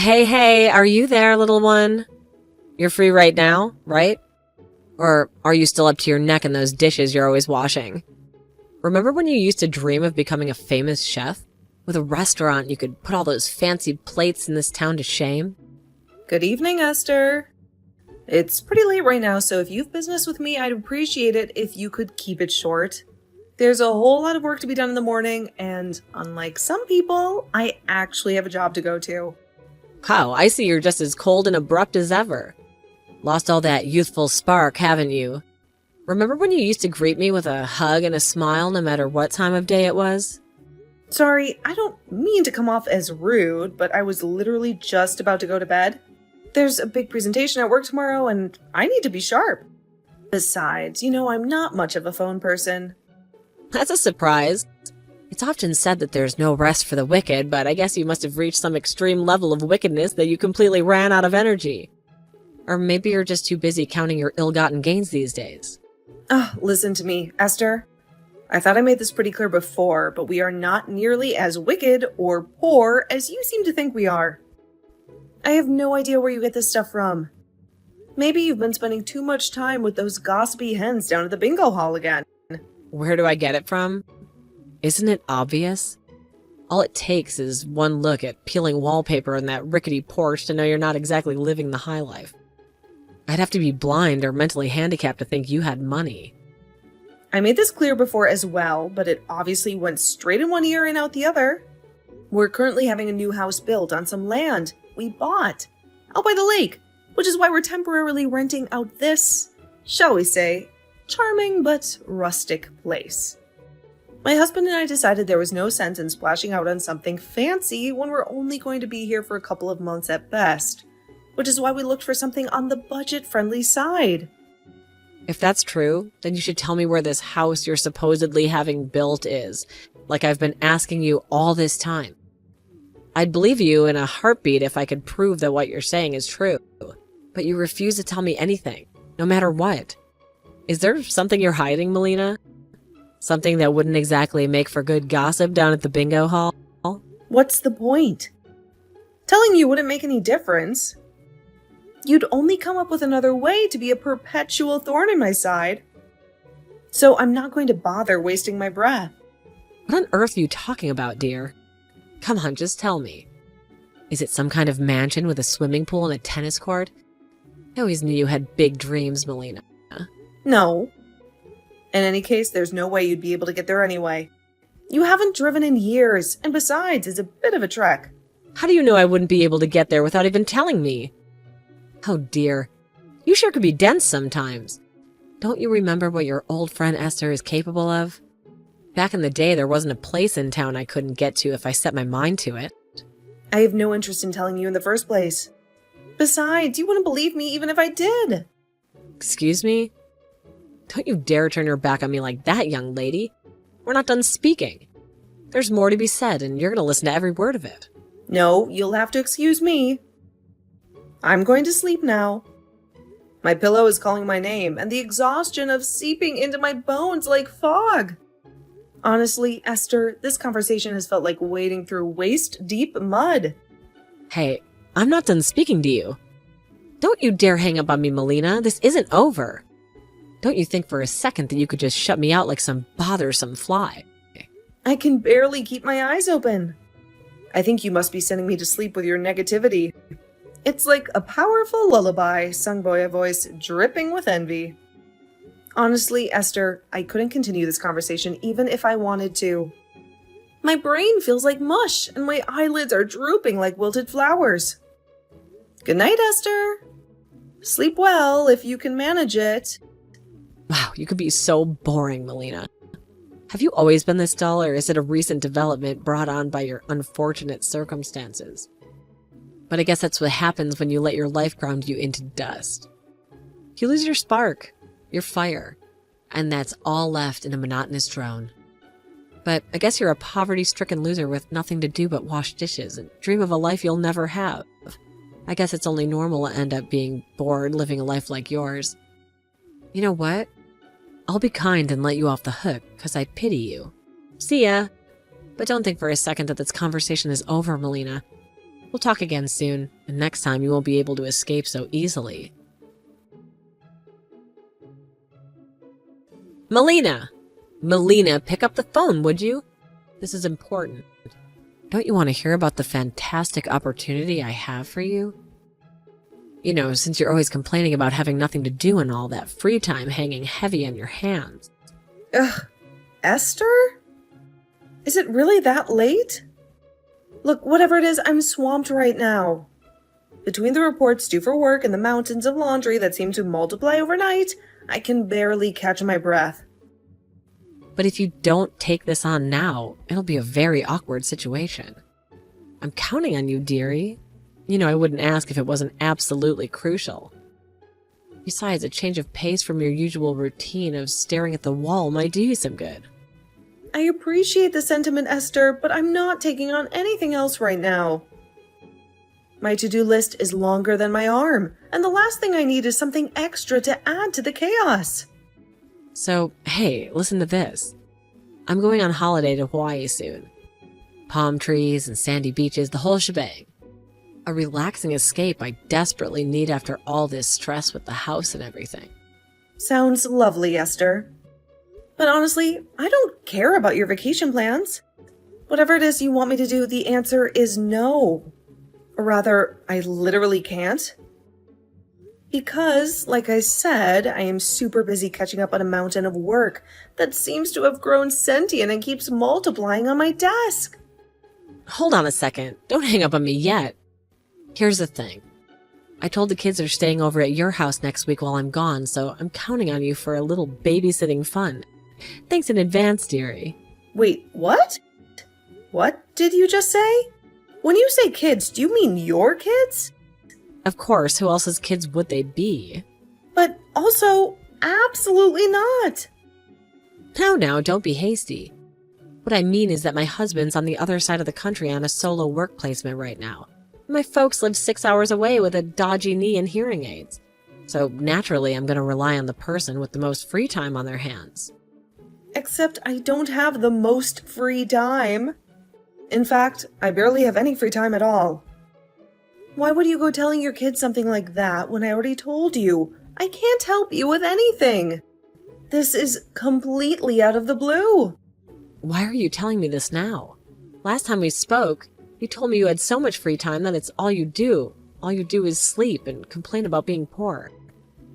Hey, are you there, little one? You're free right now, right? Or are you still up to your neck in those dishes you're always washing? Remember when you used to dream of becoming a famous chef? With a restaurant, you could put all those fancy plates in this town to shame? Good evening, Esther. It's pretty late right now, so if you have business with me, I'd appreciate it if you could keep it short. There's a whole lot of work to be done in the morning, and unlike some people, I actually have a job to go to. Wow, I see you're just as cold and abrupt as ever. Lost all that youthful spark, haven't you? Remember when you used to greet me with a hug and a smile no matter what time of day it was? Sorry, I don't mean to come off as rude, but I was literally just about to go to bed. There's a big presentation at work tomorrow, and I need to be sharp. Besides, I'm not much of a phone person. That's a surprise. It's often said that there's no rest for the wicked, but I guess you must have reached some extreme level of wickedness that you completely ran out of energy. Or maybe you're just too busy counting your ill-gotten gains these days. Listen to me, Esther. I thought I made this pretty clear before, but we are not nearly as wicked or poor as you seem to think we are. I have no idea where you get this stuff from. Maybe you've been spending too much time with those gossipy hens down at the bingo hall again. Where do I get it from? Isn't it obvious? All it takes is one look at peeling wallpaper on that rickety porch to know you're not exactly living the high life. I'd have to be blind or mentally handicapped to think you had money. I made this clear before as well, but it obviously went straight in one ear and out the other. We're currently having a new house built on some land we bought out by the lake, which is why we're temporarily renting out this, shall we say, charming but rustic place. My husband and I decided there was no sense in splashing out on something fancy when we're only going to be here for a couple of months at best, which is why we looked for something on the budget-friendly side. If that's true, then you should tell me where this house you're supposedly having built is, like I've been asking you all this time. I'd believe you in a heartbeat if I could prove that what you're saying is true, but you refuse to tell me anything, no matter what. Is there something you're hiding, Melina? Something that wouldn't exactly make for good gossip down at the bingo hall? What's the point? Telling you wouldn't make any difference. You'd only come up with another way to be a perpetual thorn in my side. So I'm not going to bother wasting my breath. What on earth are you talking about, dear? Come on, just tell me. Is it some kind of mansion with a swimming pool and a tennis court? I always knew you had big dreams, Melina. No. In any case, there's no way you'd be able to get there anyway. You haven't driven in years, and besides, it's a bit of a trek. How do you know I wouldn't be able to get there without even telling me? Oh dear, you sure could be dense sometimes. Don't you remember what your old friend Esther is capable of? Back in the day, there wasn't a place in town I couldn't get to if I set my mind to it. I have no interest in telling you in the first place. Besides, you wouldn't believe me even if I did. Excuse me? Don't you dare turn your back on me like that, young lady. We're not done speaking. There's more to be said, and you're going to listen to every word of it. No, you'll have to excuse me. I'm going to sleep now. My pillow is calling my name, and the exhaustion of seeping into my bones like fog. Honestly, Esther, this conversation has felt like wading through waist-deep mud. Hey, I'm not done speaking to you. Don't you dare hang up on me, Melina. This isn't over. Don't you think for a second that you could just shut me out like some bothersome fly? I can barely keep my eyes open. I think you must be sending me to sleep with your negativity. It's like a powerful lullaby sung by a voice dripping with envy. Honestly, Esther, I couldn't continue this conversation even if I wanted to. My brain feels like mush, and my eyelids are drooping like wilted flowers. Good night, Esther. Sleep well if you can manage it. Wow, you could be so boring, Melina. Have you always been this dull, or is it a recent development brought on by your unfortunate circumstances? But I guess that's what happens when you let your life ground you into dust. You lose your spark, your fire, and that's all left in a monotonous drone. But I guess you're a poverty-stricken loser with nothing to do but wash dishes and dream of a life you'll never have. I guess it's only normal to end up being bored living a life like yours. You know what? I'll be kind and let you off the hook, because I pity you. See ya! But don't think for a second that this conversation is over, Melina. We'll talk again soon, and next time you won't be able to escape so easily. Melina! Melina, pick up the phone, would you? This is important. Don't you want to hear about the fantastic opportunity I have for you? You know, since you're always complaining about having nothing to do and all that free time hanging heavy on your hands. Ugh. Esther? Is it really that late? Look, whatever it is, I'm swamped right now. Between the reports due for work and the mountains of laundry that seem to multiply overnight, I can barely catch my breath. But if you don't take this on now, it'll be a very awkward situation. I'm counting on you, dearie. You know, I wouldn't ask if it wasn't absolutely crucial. Besides, a change of pace from your usual routine of staring at the wall might do you some good. I appreciate the sentiment, Esther, but I'm not taking on anything else right now. My to-do list is longer than my arm, and the last thing I need is something extra to add to the chaos. So, hey, listen to this. I'm going on holiday to Hawaii soon. Palm trees and sandy beaches, the whole shebang. A relaxing escape I desperately need after all this stress with the house and everything. Sounds lovely, Esther. But honestly, I don't care about your vacation plans. Whatever it is you want me to do, the answer is no. Or rather, I literally can't. Because, like I said, I am super busy catching up on a mountain of work that seems to have grown sentient and keeps multiplying on my desk. Hold on a second. Don't hang up on me yet. Here's the thing. I told the kids they're staying over at your house next week while I'm gone, so I'm counting on you for a little babysitting fun. Thanks in advance, dearie. Wait, what? What did you just say? When you say kids, do you mean your kids? Of course, who else's kids would they be? But also, absolutely not. Now, don't be hasty. What I mean is that my husband's on the other side of the country on a solo work placement right now. My folks live 6 hours away with a dodgy knee and hearing aids. So naturally, I'm going to rely on the person with the most free time on their hands. Except I don't have the most free time. In fact, I barely have any free time at all. Why would you go telling your kids something like that when I already told you? I can't help you with anything. This is completely out of the blue. Why are you telling me this now? Last time we spoke, you told me you had so much free time that it's all you do. All you do is sleep and complain about being poor.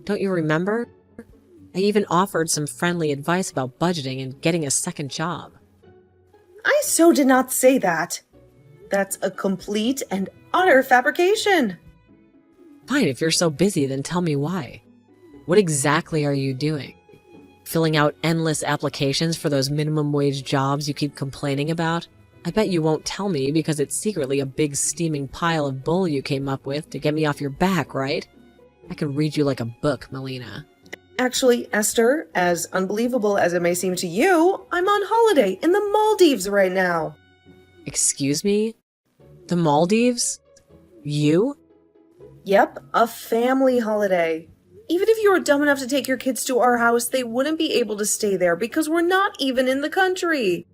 Don't you remember? I even offered some friendly advice about budgeting and getting a second job. I so did not say that. That's a complete and utter fabrication. Fine, if you're so busy, then tell me why. What exactly are you doing? Filling out endless applications for those minimum wage jobs you keep complaining about? I bet you won't tell me because it's secretly a big steaming pile of bull you came up with to get me off your back, right? I could read you like a book, Melina. Actually, Esther, as unbelievable as it may seem to you, I'm on holiday in the Maldives right now. Excuse me? The Maldives? You? Yep, a family holiday. Even if you were dumb enough to take your kids to our house, they wouldn't be able to stay there because we're not even in the country.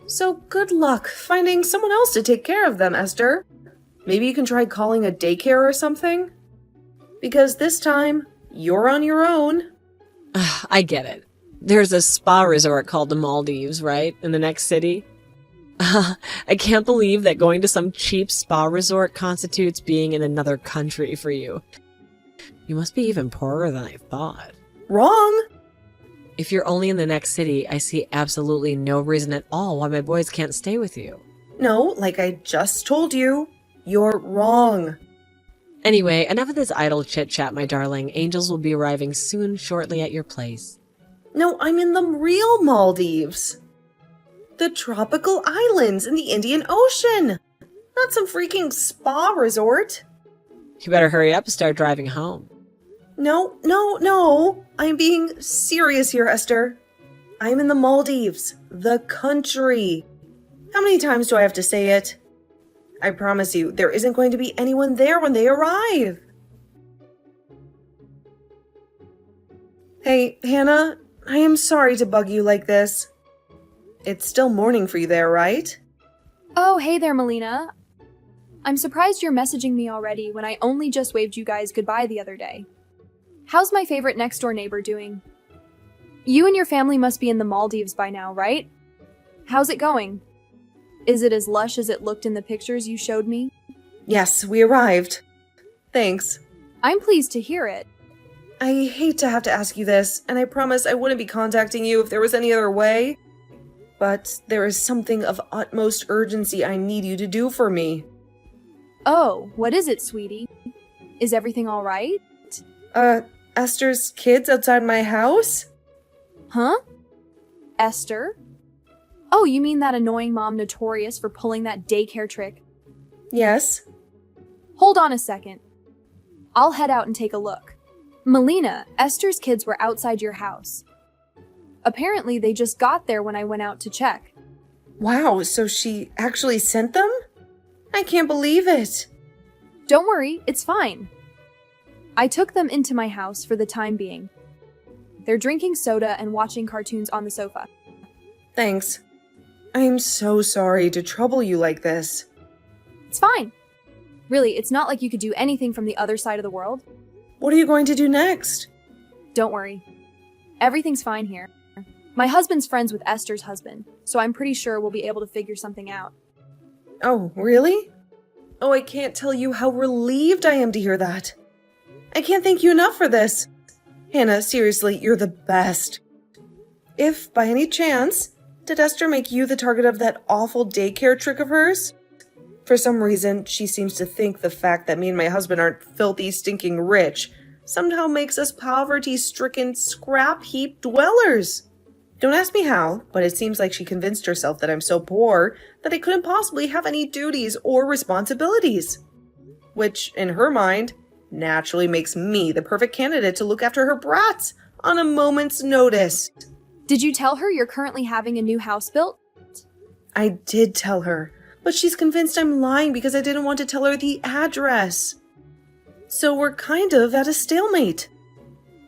So good luck finding someone else to take care of them, Esther. Maybe you can try calling a daycare or something? Because this time, you're on your own. I get it. There's a spa resort called the Maldives, right? In the next city? I can't believe that going to some cheap spa resort constitutes being in another country for you. You must be even poorer than I thought. Wrong! If you're only in the next city, I see absolutely no reason at all why my boys can't stay with you. No, like I just told you, you're wrong. Anyway, enough of this idle chit-chat, my darling. Angels will be arriving soon, shortly at your place. No, I'm in the real Maldives. The tropical islands in the Indian Ocean. Not some freaking spa resort. You better hurry up and start driving home. No. I'm being serious here, Esther. I'm in the Maldives, the country. How many times do I have to say it? I promise you, there isn't going to be anyone there when they arrive. Hey, Hannah, I am sorry to bug you like this. It's still morning for you there, right? Oh, hey there, Melina. I'm surprised you're messaging me already when I only just waved you guys goodbye the other day. How's my favorite next-door neighbor doing? You and your family must be in the Maldives by now, right? How's it going? Is it as lush as it looked in the pictures you showed me? Yes, we arrived. Thanks. I'm pleased to hear it. I hate to have to ask you this, and I promise I wouldn't be contacting you if there was any other way. But there is something of utmost urgency I need you to do for me. Oh, what is it, sweetie? Is everything all right? Esther's kids outside my house? Huh? Esther? Oh, you mean that annoying mom notorious for pulling that daycare trick? Yes. Hold on a second. I'll head out and take a look. Melina, Esther's kids were outside your house. Apparently, they just got there when I went out to check. Wow, so she actually sent them? I can't believe it. Don't worry, it's fine. I took them into my house for the time being. They're drinking soda and watching cartoons on the sofa. Thanks. I'm so sorry to trouble you like this. It's fine. Really, it's not like you could do anything from the other side of the world. What are you going to do next? Don't worry. Everything's fine here. My husband's friends with Esther's husband, so I'm pretty sure we'll be able to figure something out. Oh, really? Oh, I can't tell you how relieved I am to hear that. I can't thank you enough for this. Hannah, seriously, you're the best. If, by any chance, did Esther make you the target of that awful daycare trick of hers? For some reason, she seems to think the fact that me and my husband aren't filthy, stinking rich somehow makes us poverty-stricken, scrap-heap dwellers. Don't ask me how, but it seems like she convinced herself that I'm so poor that I couldn't possibly have any duties or responsibilities. Which, in her mind, naturally makes me the perfect candidate to look after her brats on a moment's notice. Did you tell her you're currently having a new house built? I did tell her, but she's convinced I'm lying because I didn't want to tell her the address. So we're kind of at a stalemate.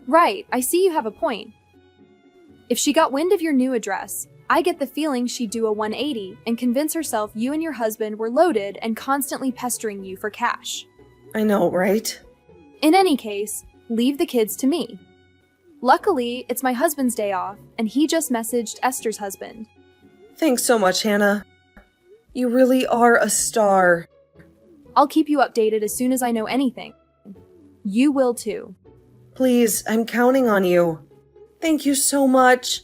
Right, I see you have a point. If she got wind of your new address, I get the feeling she'd do a 180 and convince herself you and your husband were loaded and constantly pestering you for cash. I know, right? In any case, leave the kids to me. Luckily, it's my husband's day off, and he just messaged Esther's husband. Thanks so much, Hannah. You really are a star. I'll keep you updated as soon as I know anything. You will too. Please, I'm counting on you. Thank you so much.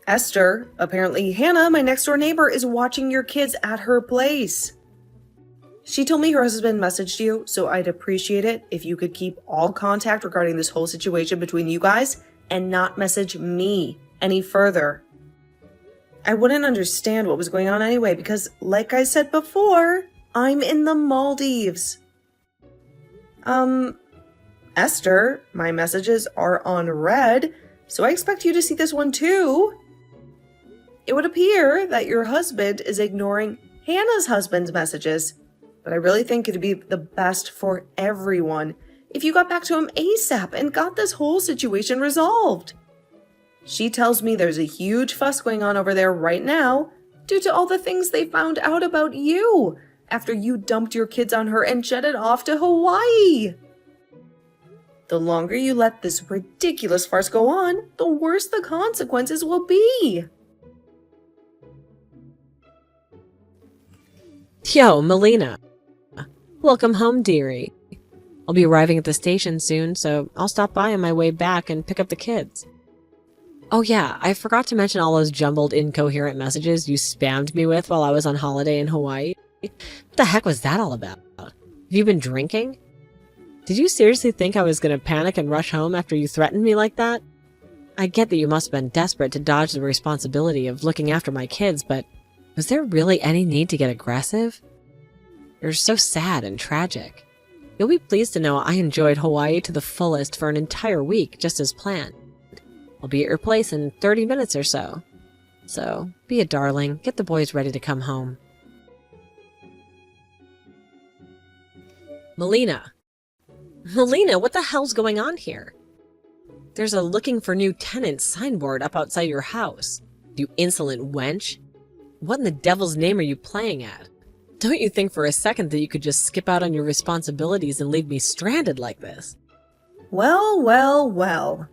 Esther, apparently Hannah, my next door neighbor, is watching your kids at her place. She told me her husband messaged you, so I'd appreciate it if you could keep all contact regarding this whole situation between you guys and not message me any further. I wouldn't understand what was going on anyway because, like I said before, I'm in the Maldives. Esther, my messages are on red, so I expect you to see this one too. It would appear that your husband is ignoring Hannah's husband's messages, but I really think it'd be the best for everyone if you got back to him ASAP and got this whole situation resolved. She tells me there's a huge fuss going on over there right now due to all the things they found out about you after you dumped your kids on her and jetted off to Hawaii. The longer you let this ridiculous farce go on, the worse the consequences will be. Yo, Melina. Welcome home, dearie. I'll be arriving at the station soon, so I'll stop by on my way back and pick up the kids. Oh yeah, I forgot to mention all those jumbled, incoherent messages you spammed me with while I was on holiday in Hawaii. What the heck was that all about? Have you been drinking? Did you seriously think I was going to panic and rush home after you threatened me like that? I get that you must have been desperate to dodge the responsibility of looking after my kids, but was there really any need to get aggressive? You're so sad and tragic. You'll be pleased to know I enjoyed Hawaii to the fullest for an entire week, just as planned. I'll be at your place in 30 minutes or so. So, be a darling, get the boys ready to come home. Melina, what the hell's going on here? There's a looking for new tenants signboard up outside your house. You insolent wench. What in the devil's name are you playing at? Don't you think for a second that you could just skip out on your responsibilities and leave me stranded like this? Well, well, well.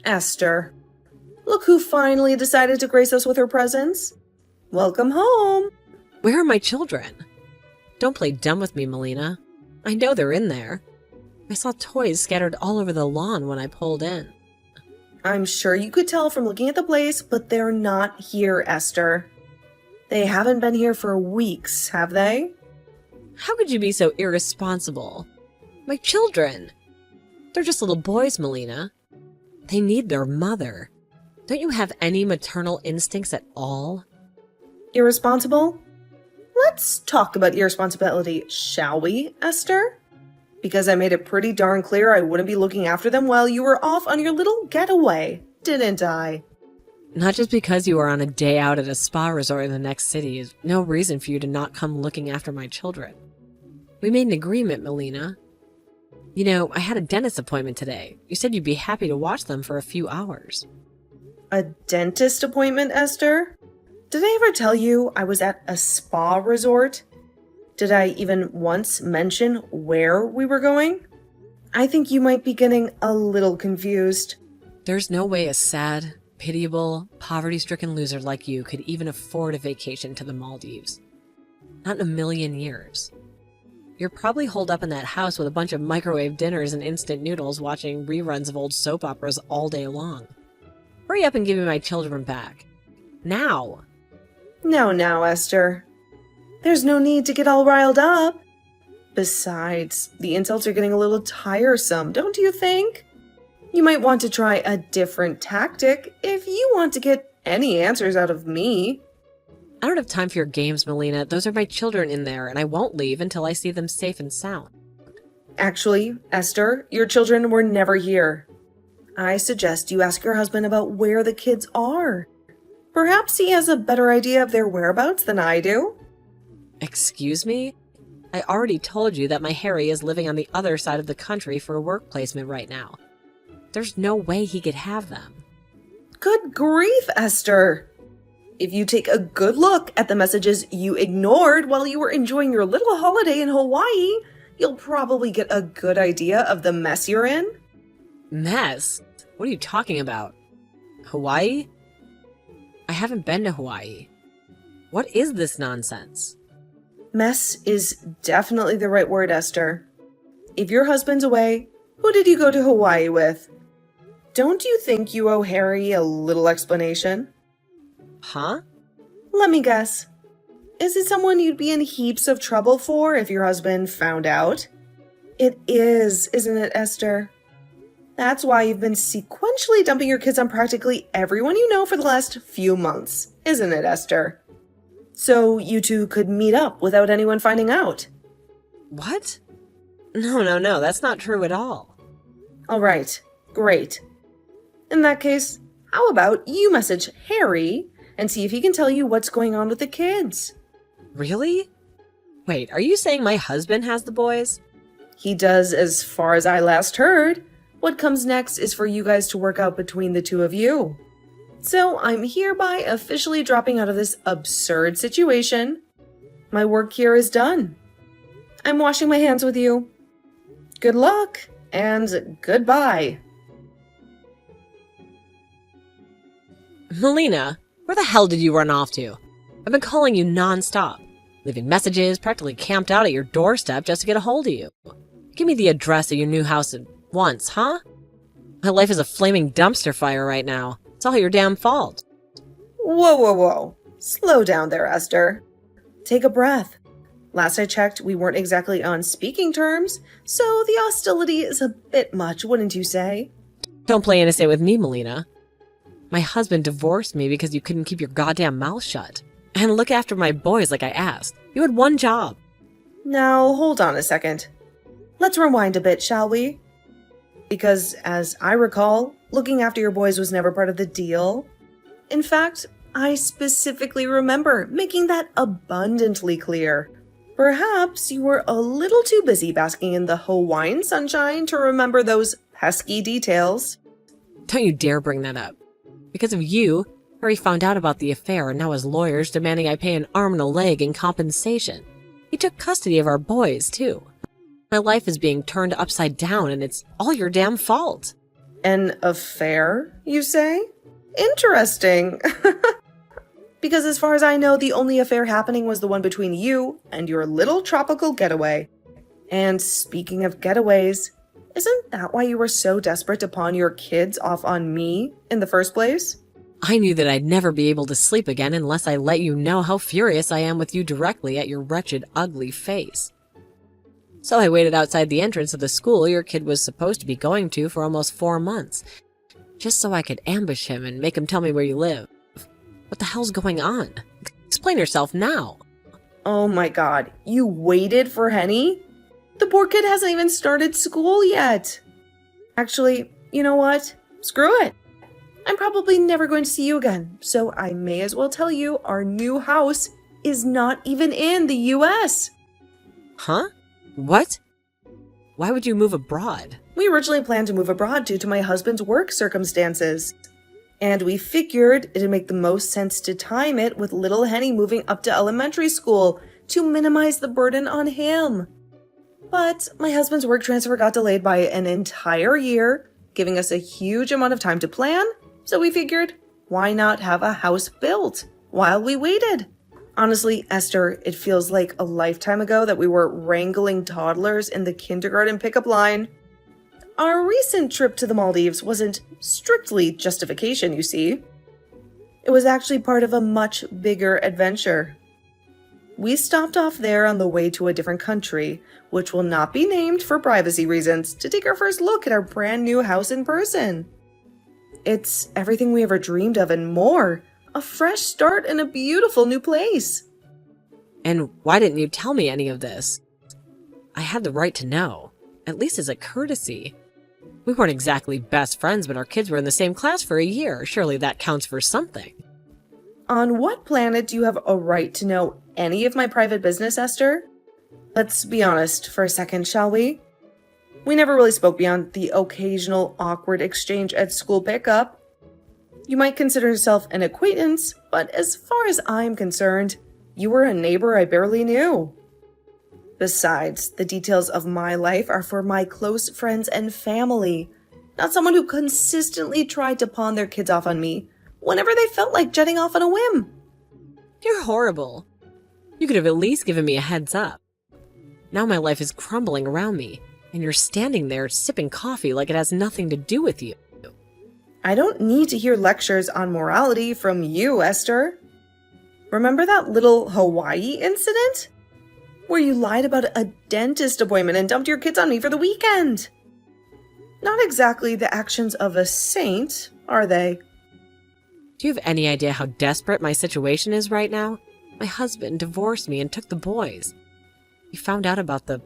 Esther, look who finally decided to grace us with her presence. Welcome home. Where are my children? Don't play dumb with me, Melina. I know they're in there. I saw toys scattered all over the lawn when I pulled in. I'm sure you could tell from looking at the place, but they're not here, Esther. They haven't been here for weeks, have they? How could you be so irresponsible? My children! They're just little boys, Melina. They need their mother. Don't you have any maternal instincts at all? Irresponsible? Let's talk about irresponsibility, shall we, Esther? Because I made it pretty darn clear I wouldn't be looking after them while you were off on your little getaway, didn't I? Not just because you are on a day out at a spa resort in the next city is no reason for you to not come looking after my children. We made an agreement, Melina. You know, I had a dentist appointment today. You said you'd be happy to watch them for a few hours. A dentist appointment, Esther? Did I ever tell you I was at a spa resort? Did I even once mention where we were going? I think you might be getting a little confused. There's no way a sad, pitiable, poverty-stricken loser like you could even afford a vacation to the Maldives. Not in a million years. You're probably holed up in that house with a bunch of microwave dinners and instant noodles watching reruns of old soap operas all day long. Hurry up and give me my children back. Now! Now, Esther. There's no need to get all riled up. Besides, the insults are getting a little tiresome, don't you think? You might want to try a different tactic if you want to get any answers out of me. I don't have time for your games, Melina. Those are my children in there, and I won't leave until I see them safe and sound. Actually, Esther, your children were never here. I suggest you ask your husband about where the kids are. Perhaps he has a better idea of their whereabouts than I do. Excuse me? I already told you that my Harry is living on the other side of the country for a work placement right now. There's no way he could have them. Good grief, Esther! If you take a good look at the messages you ignored while you were enjoying your little holiday in Hawaii, you'll probably get a good idea of the mess you're in. Mess? What are you talking about? Hawaii? I haven't been to Hawaii. What is this nonsense? Mess is definitely the right word, Esther. If your husband's away, who did you go to Hawaii with? Don't you think you owe Harry a little explanation? Huh? Let me guess. Is it someone you'd be in heaps of trouble for if your husband found out? It is, isn't it, Esther? That's why you've been sequentially dumping your kids on practically everyone you know for the last few months, isn't it, Esther? So you two could meet up without anyone finding out. What? No, that's not true at all. All right, great. In that case, how about you message Harry and see if he can tell you what's going on with the kids? Really? Wait, are you saying my husband has the boys? He does, as far as I last heard. What comes next is for you guys to work out between the two of you. So I'm hereby officially dropping out of this absurd situation. My work here is done. I'm washing my hands with you. Good luck and goodbye. Melina, where the hell did you run off to? I've been calling you non-stop, leaving messages, practically camped out at your doorstep just to get a hold of you. Give me the address of your new house at once, huh? My life is a flaming dumpster fire right now. It's all your damn fault. Whoa. Slow down there, Esther. Take a breath. Last I checked, we weren't exactly on speaking terms, so the hostility is a bit much, wouldn't you say? Don't play innocent with me, Melina. My husband divorced me because you couldn't keep your goddamn mouth shut. And look after my boys like I asked. You had one job. Now, hold on a second. Let's rewind a bit, shall we? Because, as I recall, looking after your boys was never part of the deal. In fact, I specifically remember making that abundantly clear. Perhaps you were a little too busy basking in the Hawaiian sunshine to remember those pesky details. Don't you dare bring that up. Because of you, Harry found out about the affair, and now his lawyer's demanding I pay an arm and a leg in compensation. He took custody of our boys, too. My life is being turned upside down, and it's all your damn fault. An affair, you say? Interesting. Because as far as I know, the only affair happening was the one between you and your little tropical getaway. And speaking of getaways, isn't that why you were so desperate to pawn your kids off on me in the first place? I knew that I'd never be able to sleep again unless I let you know how furious I am with you directly at your wretched, ugly face. So I waited outside the entrance of the school your kid was supposed to be going to for almost 4 months, just so I could ambush him and make him tell me where you live. What the hell's going on? Explain yourself now. Oh my god, you waited for Henny? The poor kid hasn't even started school yet. Actually, you know what? Screw it. I'm probably never going to see you again, so I may as well tell you our new house is not even in the US. Huh? What? Why would you move abroad? We originally planned to move abroad due to my husband's work circumstances. And we figured it'd make the most sense to time it with little Henny moving up to elementary school to minimize the burden on him. But my husband's work transfer got delayed by an entire year, giving us a huge amount of time to plan, so we figured, why not have a house built while we waited? Honestly, Esther, it feels like a lifetime ago that we were wrangling toddlers in the kindergarten pickup line. Our recent trip to the Maldives wasn't strictly justification, you see. It was actually part of a much bigger adventure. We stopped off there on the way to a different country, which will not be named for privacy reasons, to take our first look at our brand new house in person. It's everything we ever dreamed of and more. A fresh start in a beautiful new place. And why didn't you tell me any of this? I had the right to know, at least as a courtesy. We weren't exactly best friends, but our kids were in the same class for a year. Surely that counts for something. On what planet do you have a right to know any of my private business, Esther? Let's be honest for a second, shall we? We never really spoke beyond the occasional awkward exchange at school pickup. You might consider yourself an acquaintance, but as far as I'm concerned, you were a neighbor I barely knew. Besides, the details of my life are for my close friends and family, not someone who consistently tried to pawn their kids off on me whenever they felt like jetting off on a whim. You're horrible. You could have at least given me a heads up. Now my life is crumbling around me, and you're standing there sipping coffee like it has nothing to do with you. I don't need to hear lectures on morality from you, Esther. Remember that little Hawaii incident? Where you lied about a dentist appointment and dumped your kids on me for the weekend. Not exactly the actions of a saint, are they? Do you have any idea how desperate my situation is right now? My husband divorced me and took the boys. He found out about the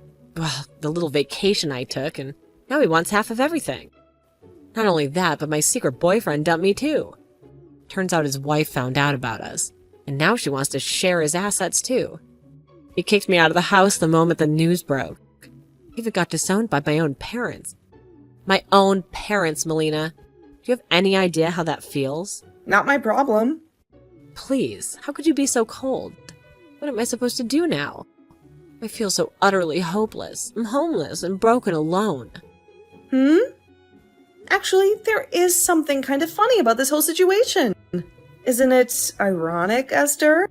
little vacation I took, and now he wants half of everything. Not only that, but my secret boyfriend dumped me too. Turns out his wife found out about us, and now she wants to share his assets too. He kicked me out of the house the moment the news broke. He even got disowned by my own parents. My own parents, Melina. Do you have any idea how that feels? Not my problem. Please, how could you be so cold? What am I supposed to do now? I feel so utterly hopeless. I'm homeless and broken alone. Actually, there is something kind of funny about this whole situation. Isn't it ironic, Esther?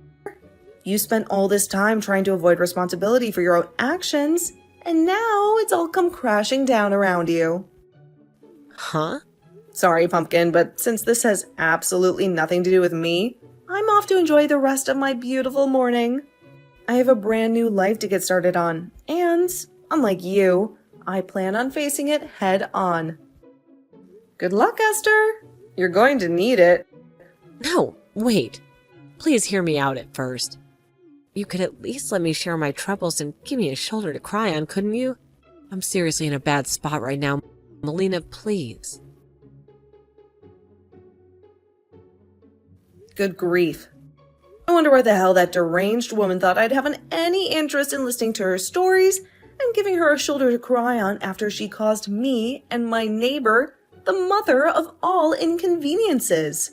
You spent all this time trying to avoid responsibility for your own actions, and now it's all come crashing down around you. Huh? Sorry, Pumpkin, but since this has absolutely nothing to do with me, I'm off to enjoy the rest of my beautiful morning. I have a brand new life to get started on, and, unlike you, I plan on facing it head on. Good luck, Esther. You're going to need it. No, wait. Please hear me out at first. You could at least let me share my troubles and give me a shoulder to cry on, couldn't you? I'm seriously in a bad spot right now. Melina, please. Good grief. I wonder why the hell that deranged woman thought I'd have any interest in listening to her stories and giving her a shoulder to cry on after she caused me and my neighbor the mother of all inconveniences.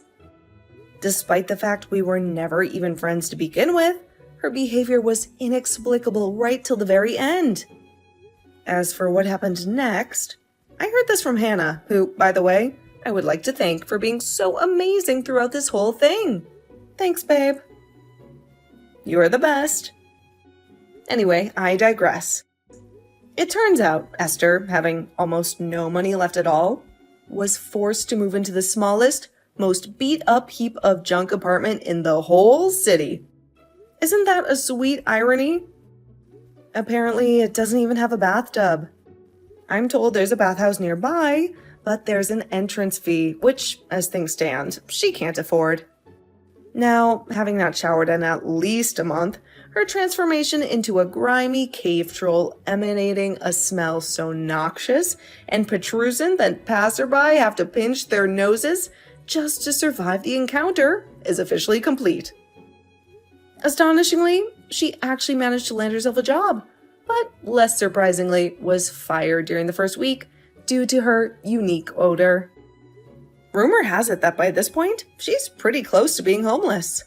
Despite the fact we were never even friends to begin with, her behavior was inexplicable right till the very end. As for what happened next, I heard this from Hannah, who, by the way, I would like to thank for being so amazing throughout this whole thing. Thanks, babe. You're the best. Anyway, I digress. It turns out Esther, having almost no money left at all, was forced to move into the smallest, most beat-up heap of junk apartment in the whole city. Isn't that a sweet irony? Apparently, it doesn't even have a bathtub. I'm told there's a bathhouse nearby, but there's an entrance fee, which, as things stand, she can't afford. Now, having not showered in at least a month, her transformation into a grimy cave troll emanating a smell so noxious and protrusive that passerby have to pinch their noses just to survive the encounter is officially complete. Astonishingly, she actually managed to land herself a job, but less surprisingly was fired during the first week due to her unique odor. Rumor has it that by this point, she's pretty close to being homeless.